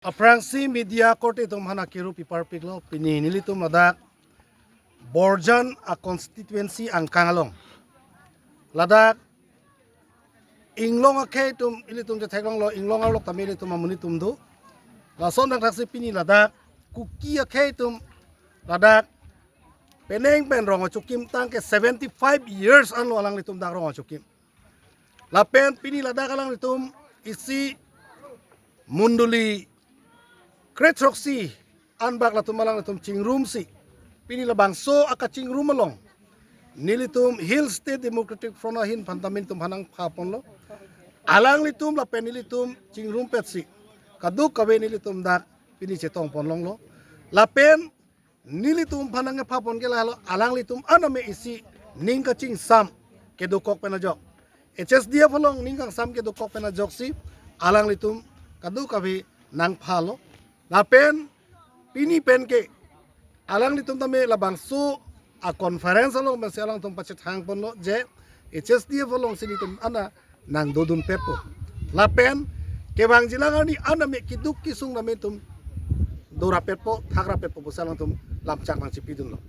Aprangsi media korte tum hana kiru pipar piglo pini nili tum ladak Borjan a constituency ang Kangalong ladak inglong a kay tum ili tum jetheklong lo inglong alok tamili tum amuni tum du lason dak taksi pini ladak kuki a kay tum ladak peneng pen rong chukim tang ke 75 years an lo alang litum dak rong chukim lapen pini ladak alang litum isi munduli Kretroksi anbak latum malang latum chingrum si pini labang so aka chingrum along nilitum Hill State Democratic Front ahin pantamin tum hanang phapon lo alang litum la penilitum chingrum petsi kaduk kawe nilitum dak pini chetong ponlong lo lapen nilitum panang phapon gela lo alang litum aname isi ningka ching sam kedukok penajok HSDF along ningkang sam kedukok penajok si alang litum kaduk kawe nang phalo lapen pini pen ke alang litum tame labang su a conference along masi alang tum pachet hang pon lo je HSDF along sini tum ana nang dodun pepo lapen ke bang jilang ni ana me kiduk kisung name tum dora pepo thagra pepo busalang tum lamchak nang cipidun lo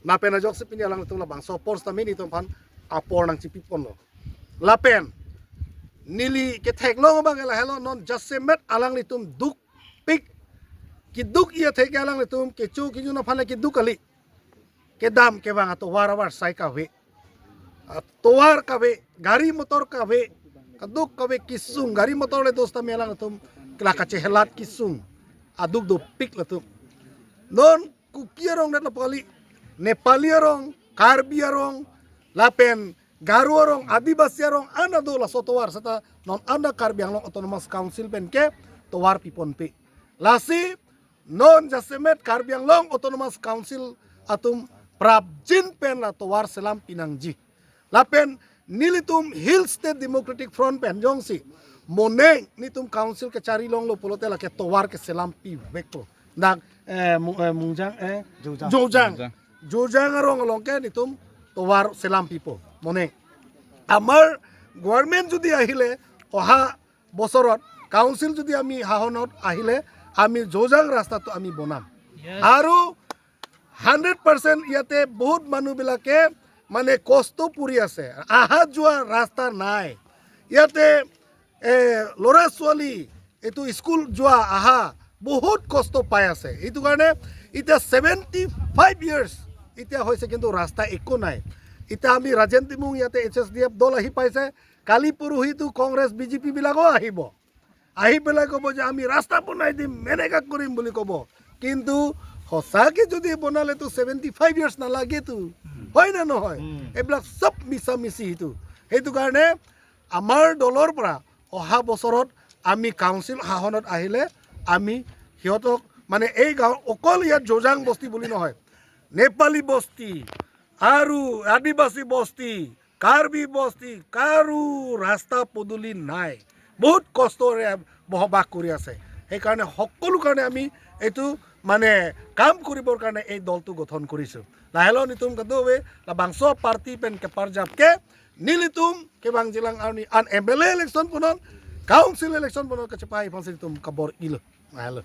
lapen ajok se pini alang tum labang so pors tame ni tum pan apor nang cipipon lo lapen nili ke theklong bang ela hello non just met alang litum duk pik kiduk ia thek alang litum ke chu ki juna phale kiduk ali ke dam ke bang to war sai ka we towar ka we gari motor ka we kaduk ka we kisung gari motor le dosta me alang litum kla ka chehelat kisung aduk do pik latum non kukierong net lapali nepali rong karbi rong lapen garu rong adibasi rong ana do la sotowar sata non anda karbi ang autonomous council pen ke towar pipon pe lasi non jasemet karbiang long autonomous council atum prabjin pen la towar selam pinangji lapen nilitum Hill State Democratic Front pen jongsi moneng nitum council ke cari long lo polote la ke towar ke selam pi vekto nang mungjang jojang arong long ke nitum towar selam pipo moneng amar government judi ahile oha bosorot council judi ami hahonot ahile আমি যোজাং ৰাস্তাটো আমি বনাম আৰু 100% ইয়াতে বহুত মানুহ বিলাকে মানে কষ্ট পৰি আছে আহা যোৱা ৰাস্তা নাই ইয়াতে লৰা ছোৱালী এটো স্কুল যোৱা আহা বহুত কষ্ট পাই আছে এইটো কাৰণে এটা 75 ইয়াৰ্স এটা হৈছে কিন্তু ৰাস্তা একো নাই এটা আমি ৰাজেন তিমুং ইয়াতে HSDF দল আহি পাইছে কালি পৰহিটো কংগ্ৰেছ বিজেপি বিলাকো আহিব আহি পেলাই ক'ব যে আমি ৰাস্তা বনাই দিম মেনেকা কৰিম বুলি ক'ব কিন্তু সঁচাকে যদি বনালে তো 75 ইয়াৰ্স নালাগে তো হয় না নহয় এইবিলাক সব মিছা মিছি সেইটো কাৰণে আমাৰ দলৰ পৰা অহা বছৰত আমি কাউন্সিল শাসনত আহিলে আমি সিহঁতক মানে এই গাঁও অকল ইয়াত যোজাং বস্তি বুলি নহয় নেপালী বস্তি আৰু আদিবাসী বস্তি কাৰ্বি বস্তি কাৰো ৰাস্তা পদূলি নাই বহুত কষ্টৰে বহবাস কৰি আছে সেইকাৰণে সকলো কাৰণে আমি এইটো মানে কাম কৰিবৰ কাৰণে এই দলটো গঠন কৰিছো লাহেলো নিতুম কদৱে লাবাংছ পাৰ্টি পেন কে পাৰজাব কে নিলিতুম কে বাং জিলাং আনি আন এমএলএ ইলেকশন পুনন কাউন্সিল ইলেকশন পুনন কে পাই ফাংসি তুম কবৰ ইল লাহেলো